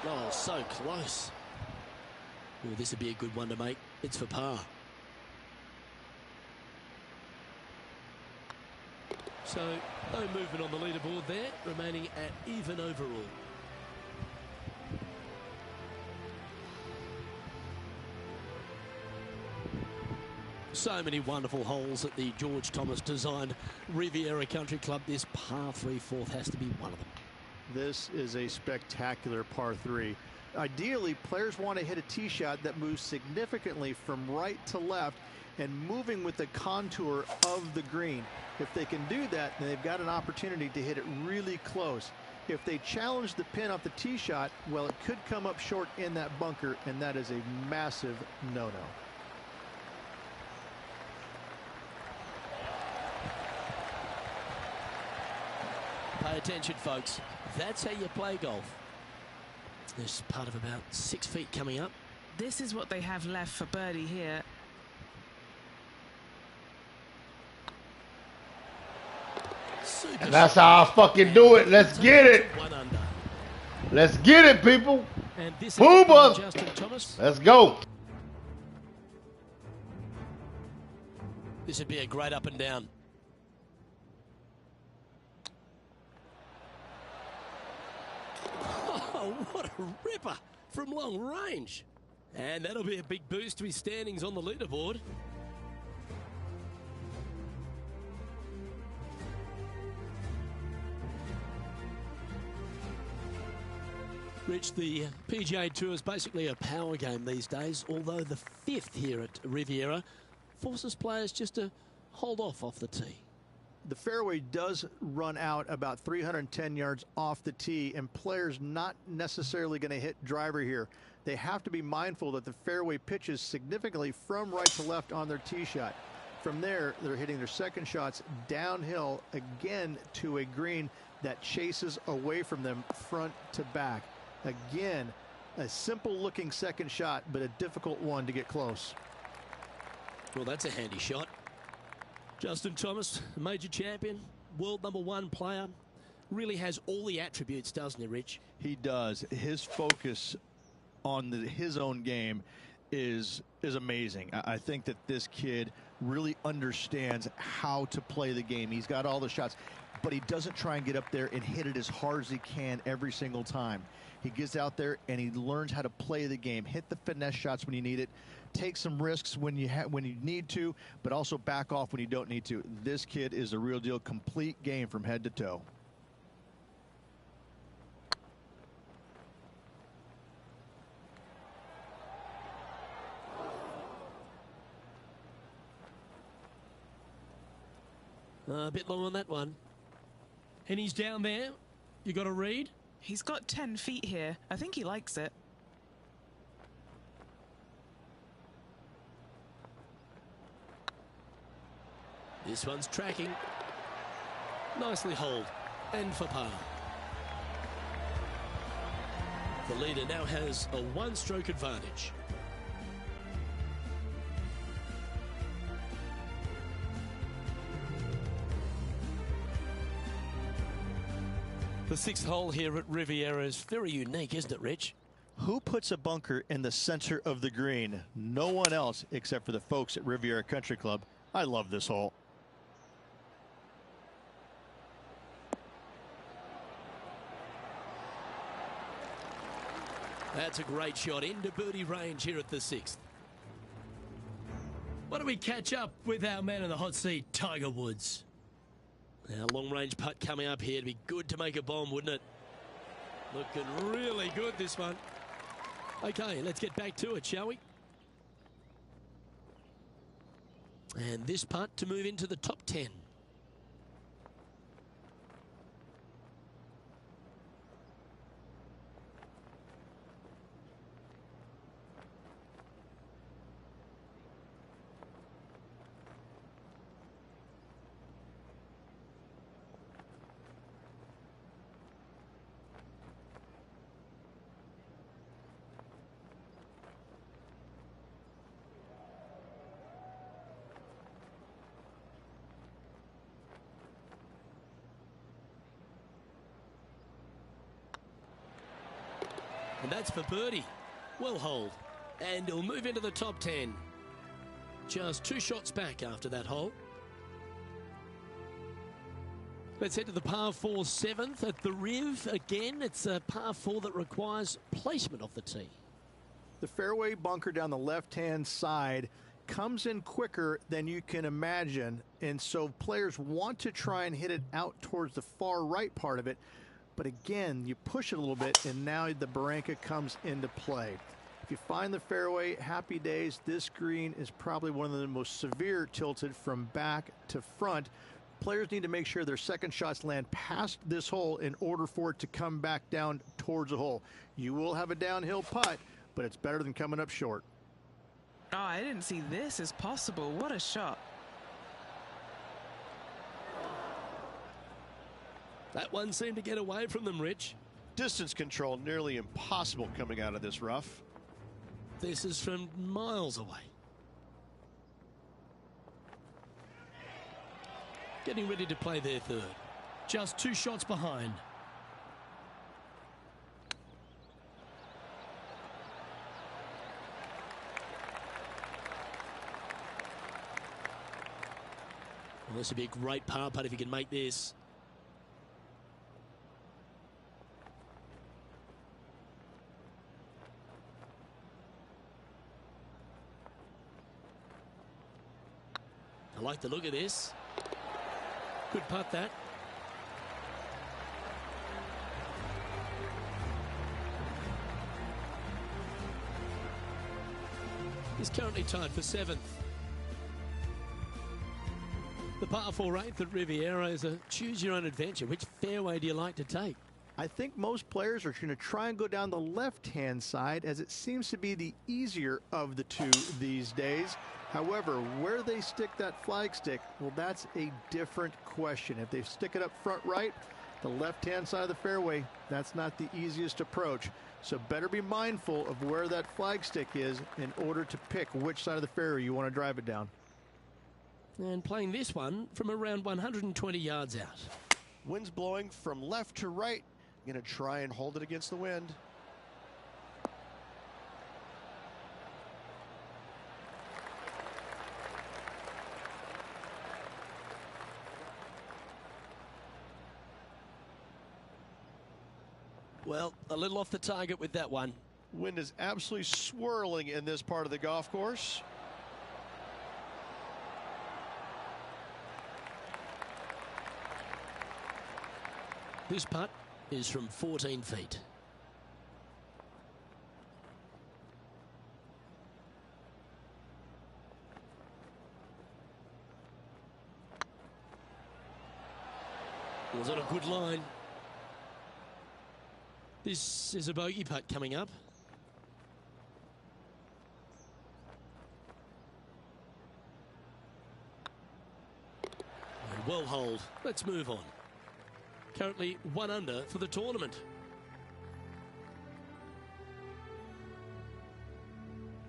Oh, so close. Ooh, this would be a good one to make. It's for par. So, no movement on the leaderboard there, remaining at even overall. So many wonderful holes at the George Thomas designed Riviera Country Club. This par 3 fourth has to be one of them. This is a spectacular par 3. Ideally, players want to hit a tee shot that moves significantly from right to left and moving with the contour of the green. If they can do that, then they've got an opportunity to hit it really close. If they challenge the pin off the tee shot, well, it could come up short in that bunker, and that is a massive no-no. Pay attention, folks. That's how you play golf. There's part of about 6 feet coming up. This is what they have left for birdie here. And that's how I fucking do it. Let's get it. Let's get it, people. Booba. Let's go. This would be a great up and down. Oh, what a ripper from long range. And that'll be a big boost to his standings on the leaderboard. Rich, the PGA Tour is basically a power game these days, although the 5th here at Riviera forces players just to hold off the tee. The fairway does run out about 310 yards off the tee, and players not necessarily going to hit driver here. They have to be mindful that the fairway pitches significantly from right to left on their tee shot. From there, they're hitting their second shots downhill again to a green that chases away from them front to back. Again, a simple looking second shot, but a difficult one to get close. Well, that's a handy shot. Justin Thomas, major champion, world #1 player, really has all the attributes, doesn't he, Rich? He does. His focus on his own game is amazing. I think that this kid really understands how to play the game. He's got all the shots, but he doesn't try and get up there and hit it as hard as he can every single time. He gets out there and he learns how to play the game, hit the finesse shots when you need it, take some risks when you need to, but also back off when you don't need to. This kid is a real deal, complete game from head to toe. A bit long on that one. And he's down there. You got to read. He's got 10 feet here. I think he likes it. This one's tracking. Nicely holed. And for par. The leader now has a one-stroke advantage. The 6th hole here at Riviera is very unique, isn't it, Rich? Who puts a bunker in the center of the green? No one else except for the folks at Riviera Country Club. I love this hole. That's a great shot into birdie range here at the 6th. Why don't we catch up with our man in the hot seat, Tiger Woods? Now, long-range putt coming up here. It'd be good to make a bomb, wouldn't it? Looking really good, this one. Okay, let's get back to it, shall we? And this putt to move into the top 10. And that's for birdie. Well holed. And he'll move into the top 10. Just 2 shots back after that hole. Let's head to the par 4 7th at the Riv. Again, it's a par 4 that requires placement of the tee. The fairway bunker down the left-hand side comes in quicker than you can imagine, and so players want to try and hit it out towards the far right part of it. But again, you push it a little bit, and now the barranca comes into play. If you find the fairway, happy days. This green is probably one of the most severe tilted from back to front. Players need to make sure their second shots land past this hole in order for it to come back down towards the hole. You will have a downhill putt, but it's better than coming up short. Oh, I didn't see this as possible. What a shot. That one seemed to get away from them, Rich. Distance control nearly impossible coming out of this rough. This is from miles away. Getting ready to play their third. Just 2 shots behind. Well, this would be a great par putt if you can make this. I like the look of this. Good putt, that. He's currently tied for 7th. The par 4 8th at Riviera is a choose-your-own-adventure. Which fairway do you like to take? I think most players are going to try and go down the left-hand side, as it seems to be the easier of the two these days. However, where they stick that flagstick, well, that's a different question. If they stick it up front right, the left-hand side of the fairway, that's not the easiest approach. So better be mindful of where that flagstick is in order to pick which side of the fairway you want to drive it down. And playing this one from around 120 yards out. Wind's blowing from left to right. Going to try and hold it against the wind. Well, a little off the target with that one. Wind is absolutely swirling in this part of the golf course. This putt is from 14 feet. Was on a good line. This is a bogey putt coming up. Well holed. Let's move on. Currently 1 under for the tournament.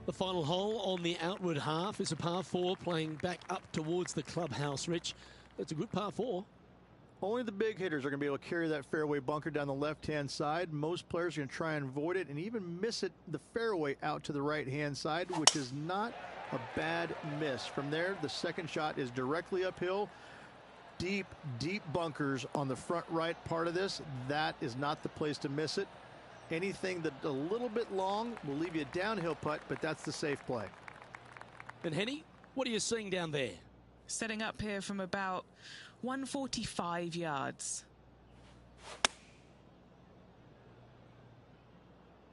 The final hole on the outward half is a par 4 playing back up towards the clubhouse, Rich. That's a good par 4. Only the big hitters are going to be able to carry that fairway bunker down the left-hand side. Most players are going to try and avoid it and even miss it the fairway out to the right-hand side, which is not a bad miss. From there, the second shot is directly uphill. Deep, deep bunkers on the front right part of this. That is not the place to miss it. Anything that's a little bit long will leave you a downhill putt, but that's the safe play. And Henny, what are you seeing down there? Setting up here from about 145 yards.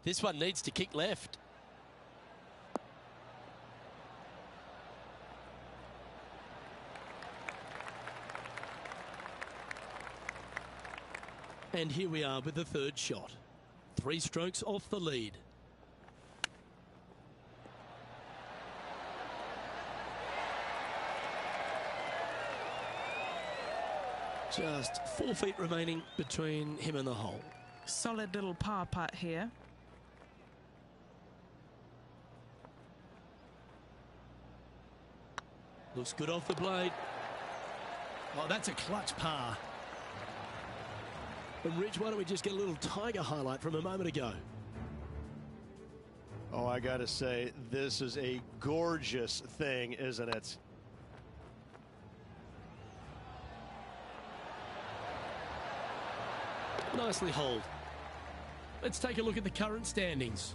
This one needs to kick left. And here we are with the third shot. 3 strokes off the lead. Just 4 feet remaining between him and the hole. Solid little par putt here. Looks good off the blade. Oh, that's a clutch par. And Rich, why don't we just get a little Tiger highlight from a moment ago? Oh, I got to say, this is a gorgeous thing, isn't it? Nicely holed. Let's take a look at the current standings.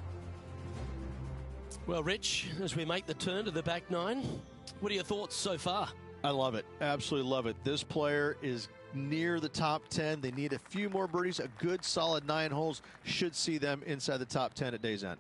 Well, Rich, as we make the turn to the back nine, what are your thoughts so far? I love it. Absolutely love it. This player is near the top 10. They need a few more birdies. A good, solid 9 holes should see them inside the top 10 at day's end.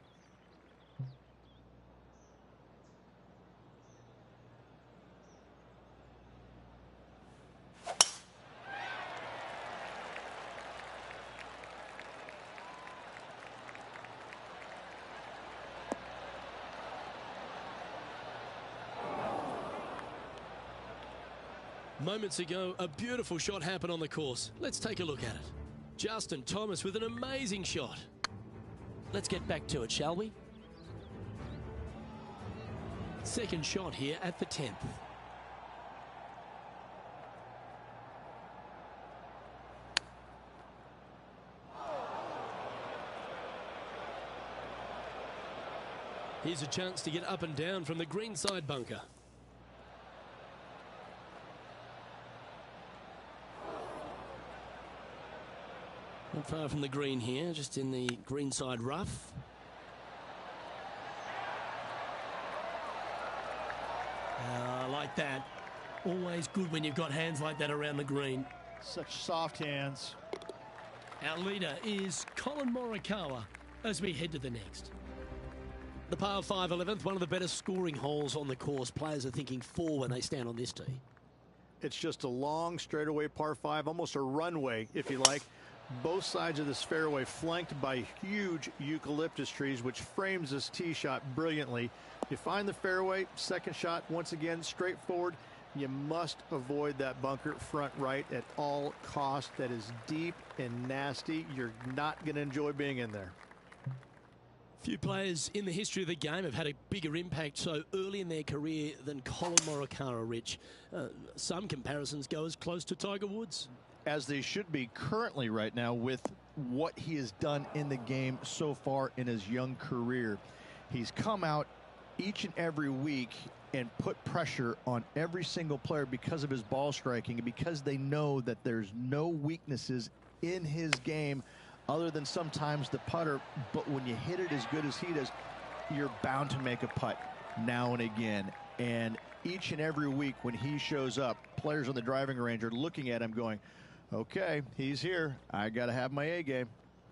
Moments ago, a beautiful shot happened on the course. Let's take a look at it. Justin Thomas with an amazing shot. Let's get back to it, shall we? Second shot here at the 10th. Here's a chance to get up and down from the greenside bunker. Not far from the green here, just in the greenside rough. I like that. Always good when you've got hands like that around the green. Such soft hands. Our leader is Colin Morikawa as we head to the next. The par 5 11th, one of the better scoring holes on the course. Players are thinking 4 when they stand on this tee. It's just a long straightaway par 5, almost a runway, if you like. Both sides of this fairway flanked by huge eucalyptus trees, which frames this tee shot brilliantly. You find the fairway, second shot, once again, straightforward. You must avoid that bunker front right at all costs. That is deep and nasty. You're not going to enjoy being in there. Few players in the history of the game have had a bigger impact so early in their career than Colin Morikawa, Rich. Some comparisons go as close to Tiger Woods. As they should be currently right now with what he has done in the game so far in his young career. He's come out each and every week and put pressure on every single player because of his ball striking and because they know that there's no weaknesses in his game other than sometimes the putter. But when you hit it as good as he does, you're bound to make a putt now and again. And each and every week when he shows up, players on the driving range are looking at him going, okay, he's here. I got to have my A game.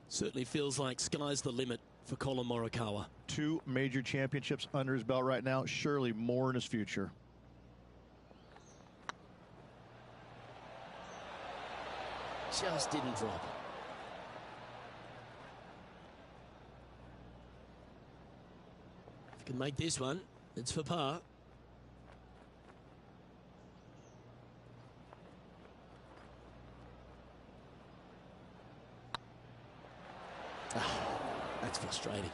Certainly feels like sky's the limit for Colin Morikawa. 2 major championships under his belt right now. Surely more in his future. Just didn't drop. If you can make this one, it's for par. That's frustrating.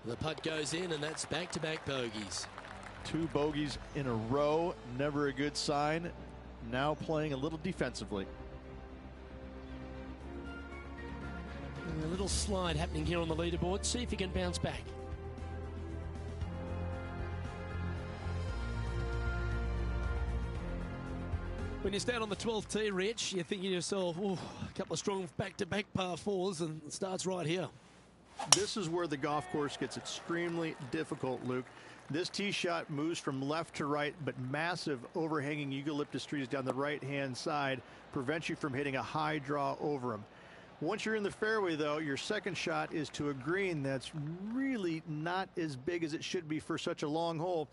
The putt goes in, and that's back-to-back bogeys. 2 bogeys in a row, never a good sign. Now playing a little defensively. And a little slide happening here on the leaderboard. See if he can bounce back. When you stand on the 12th tee, Rich, you're thinking to yourself, oh, a couple of strong back-to-back par 4s, and it starts right here. This is where the golf course gets extremely difficult, Luke. This tee shot moves from left to right, but massive overhanging eucalyptus trees down the right-hand side prevents you from hitting a high draw over them. Once you're in the fairway, though, your second shot is to a green that's really not as big as it should be for such a long hole.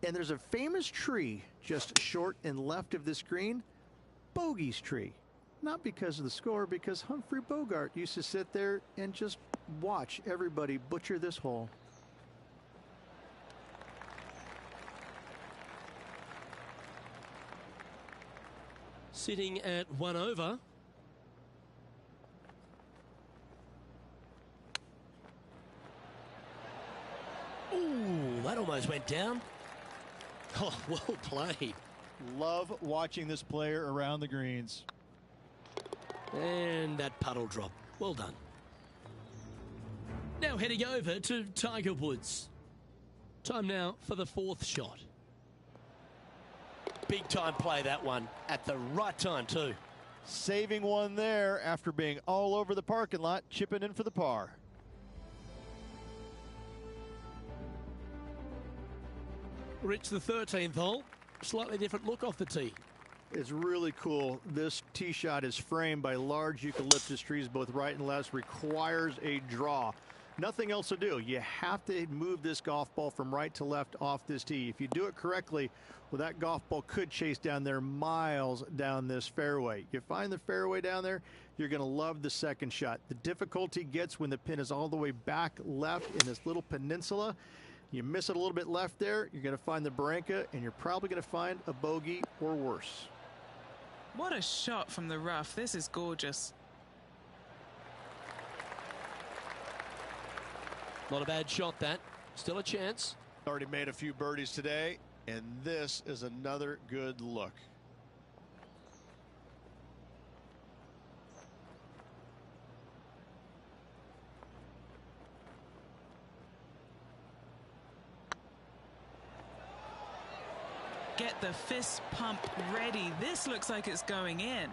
And there's a famous tree just short and left of this green, Bogey's tree. Not because of the score, because Humphrey Bogart used to sit there and just watch everybody butcher this hole. Sitting at 1 over. Ooh, that almost went down. Oh, well played. Love watching this player around the greens. And that puddle drop. Well done. Now heading over to Tiger Woods. Time now for the fourth shot. Big time play, that one. At the right time, too. Saving one there after being all over the parking lot, chipping in for the par. Rich, the 13th hole. Slightly different look off the tee. It's really cool. This tee shot is framed by large eucalyptus trees, both right and left. Requires a draw. Nothing else to do. You have to move this golf ball from right to left off this tee. If you do it correctly, well, that golf ball could chase down there miles down this fairway. You find the fairway down there, you're going to love the second shot. The difficulty gets when the pin is all the way back left in this little peninsula. You miss it a little bit left there, you're going to find the barranca, and you're probably going to find a bogey or worse. What a shot from the rough. This is gorgeous. Not a bad shot, that. Still a chance. Already made a few birdies today, and this is another good look. Get the fist pump ready. This looks like it's going in.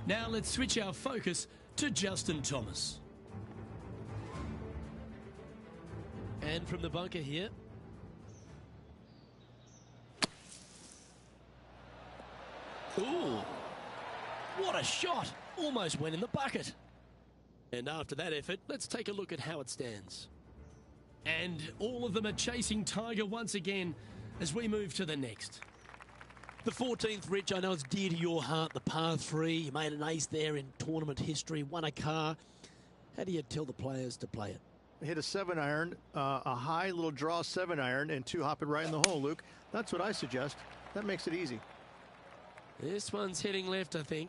Now let's switch our focus to Justin Thomas. And from the bunker here. Ooh, what a shot. Almost went in the bucket. And after that effort, let's take a look at how it stands. And all of them are chasing Tiger once again as we move to the next. The 14th, Rich, I know it's dear to your heart, the par 3. You made an ace there in tournament history, won a car. How do you tell the players to play it? Hit a 7-iron, a high little draw 7-iron, and 2 hop it right in the hole, Luke. That's what I suggest. That makes it easy. This one's heading left, I think.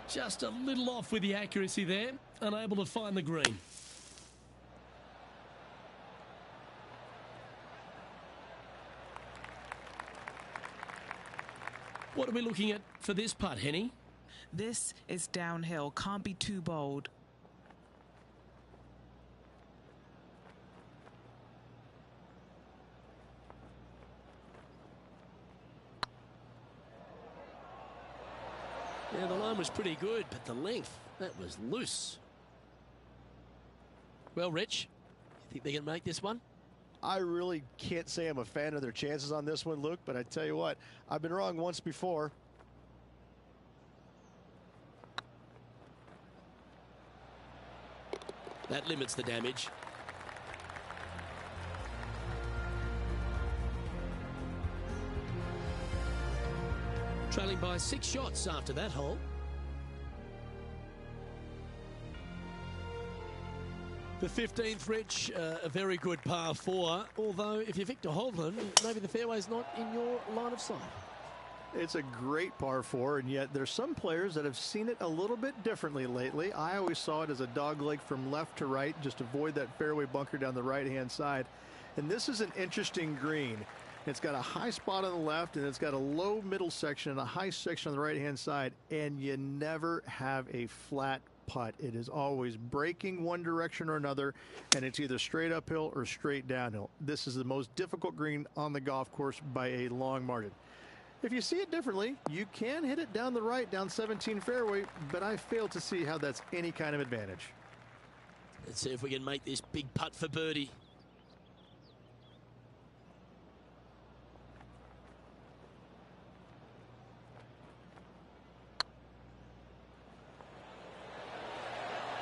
Just a little off with the accuracy there. Unable to find the green. What are we looking at for this putt, Henny? This is downhill. Can't be too bold. Yeah, the line was pretty good, but the length, that was loose. Well, Rich, you think they're going to make this one? I really can't say I'm a fan of their chances on this one, Luke, but I tell you what, I've been wrong once before. That limits the damage. Trailing by 6 shots after that hole. The 15th, Rich, a very good par 4, although if you're Victor Hovland, maybe the fairway's not in your line of sight. It's a great par 4, and yet there's some players that have seen it a little bit differently lately. I always saw it as a dogleg from left to right, just avoid that fairway bunker down the right-hand side. And this is an interesting green. It's got a high spot on the left, and it's got a low middle section and a high section on the right-hand side, and you never have a flat putt. It is always breaking one direction or another, and it's either straight uphill or straight downhill. This is the most difficult green on the golf course by a long margin. If you see it differently, you can hit it down the right, down 17 fairway, but I fail to see how that's any kind of advantage. Let's see if we can make this big putt for birdie.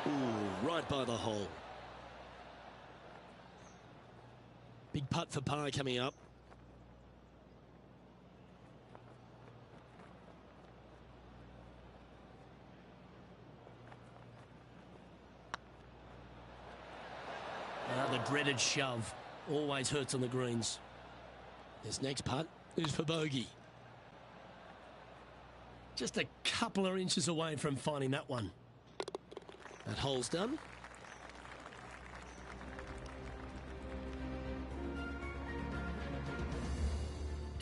Ooh, right by the hole. Big putt for par coming up. The dreaded shove always hurts on the greens. This next putt is for bogey. Just a couple of inches away from finding that one. That hole's done.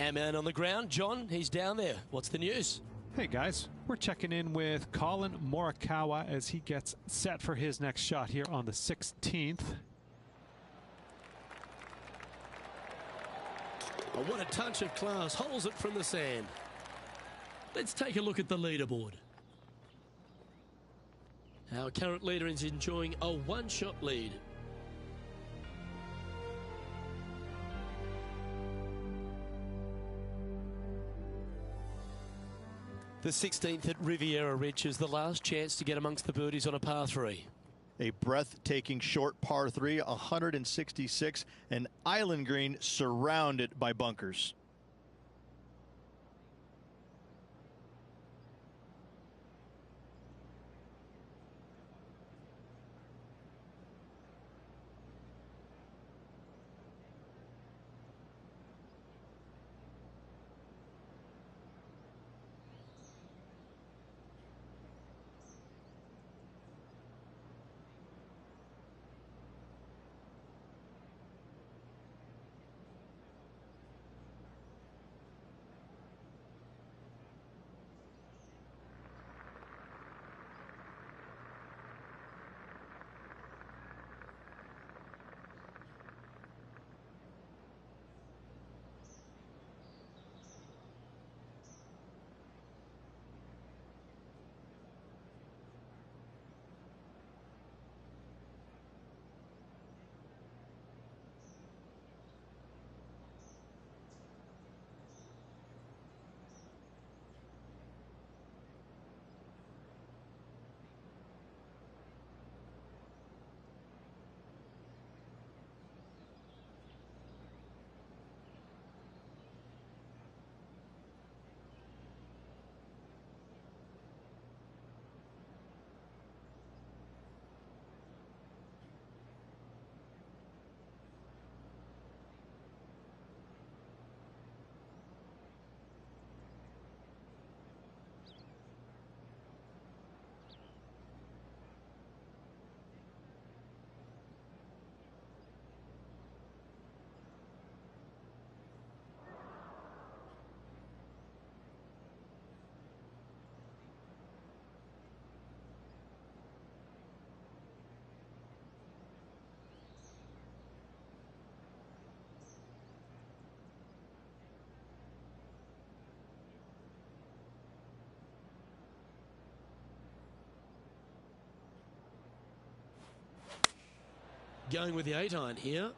Our man on the ground, John, he's down there. What's the news? Hey guys, we're checking in with Colin Morikawa as he gets set for his next shot here on the 16th. Oh, what a touch of class. Holds it from the sand. Let's take a look at the leaderboard. Our current leader is enjoying a one-shot lead. The 16th at Riviera Ridge is the last chance to get amongst the birdies on a par 3. A breathtaking short par 3, 166, an island green surrounded by bunkers. Going with the 8-iron here.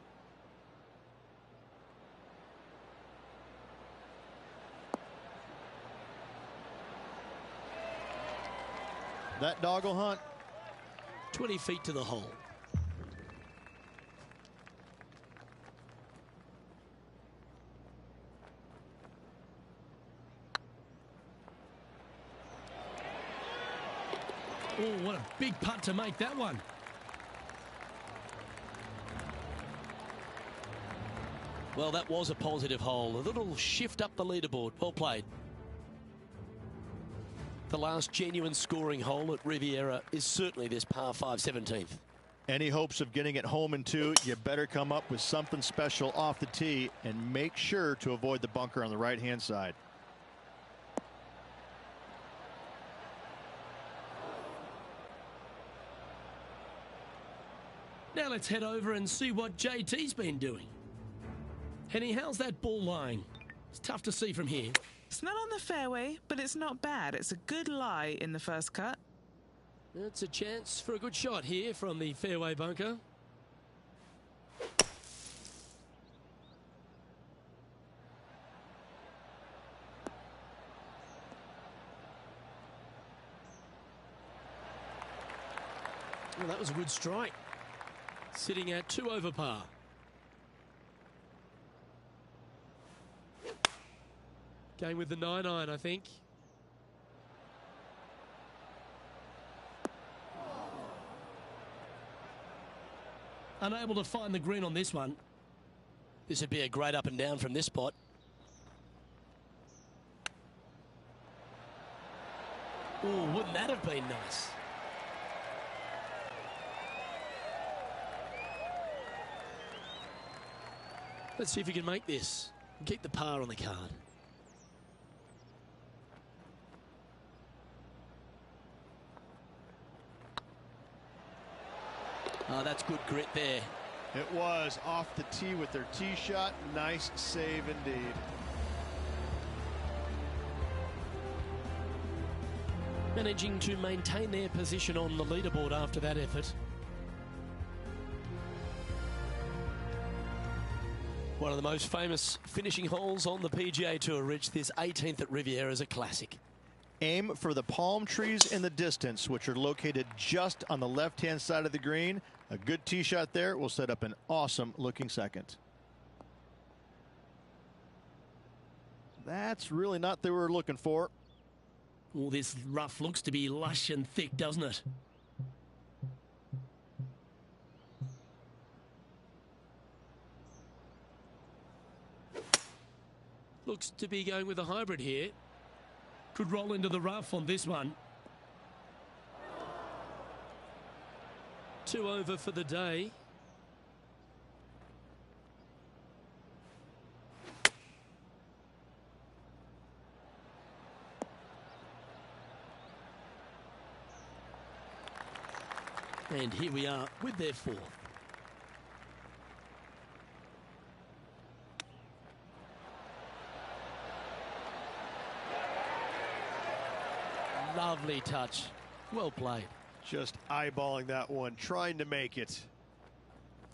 That doggle hunt. 20 feet to the hole. Oh, what a big putt to make that one. Well, that was a positive hole. A little shift up the leaderboard. Well played. The last genuine scoring hole at Riviera is certainly this par 5 17th. Any hopes of getting it home in 2, you better come up with something special off the tee and make sure to avoid the bunker on the right-hand side. Now let's head over and see what JT's been doing. Henny, how's that ball lying? It's tough to see from here. It's not on the fairway, but it's not bad. It's a good lie in the first cut. It's a chance for a good shot here from the fairway bunker. Well, that was a good strike. Sitting at 2 over par. Going with the 9-iron, I think. Unable to find the green on this one. This would be a great up and down from this spot. Oh, wouldn't that have been nice? Let's see if we can make this. Keep the par on the card. Oh, that's good grit there. It was off the tee with their tee shot. Nice save indeed. Managing to maintain their position on the leaderboard after that effort. One of the most famous finishing holes on the PGA Tour, Rich. This 18th at Riviera is a classic. Aim for the palm trees in the distance, which are located just on the left-hand side of the green. A good tee shot there will set up an awesome-looking second. That's really not what they were looking for. Well, this rough looks to be lush and thick, doesn't it? Looks to be going with a hybrid here. Could roll into the rough on this one. 2 over for the day. And here we are with their 4th. Lovely touch. Well played. Just eyeballing that one, trying to make it.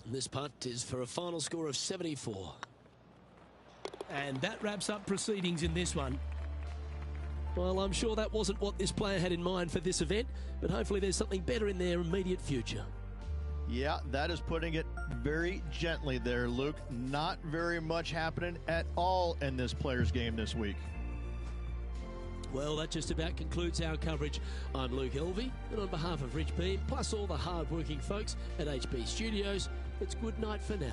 And this putt is for a final score of 74. And that wraps up proceedings in this one. Well, I'm sure that wasn't what this player had in mind for this event, but hopefully there's something better in their immediate future. Yeah, that is putting it very gently there, Luke. Not very much happening at all in this player's game this week. Well, that just about concludes our coverage. I'm Luke Elvey, and on behalf of Rich Beam, plus all the hard-working folks at HB Studios, it's good night for now.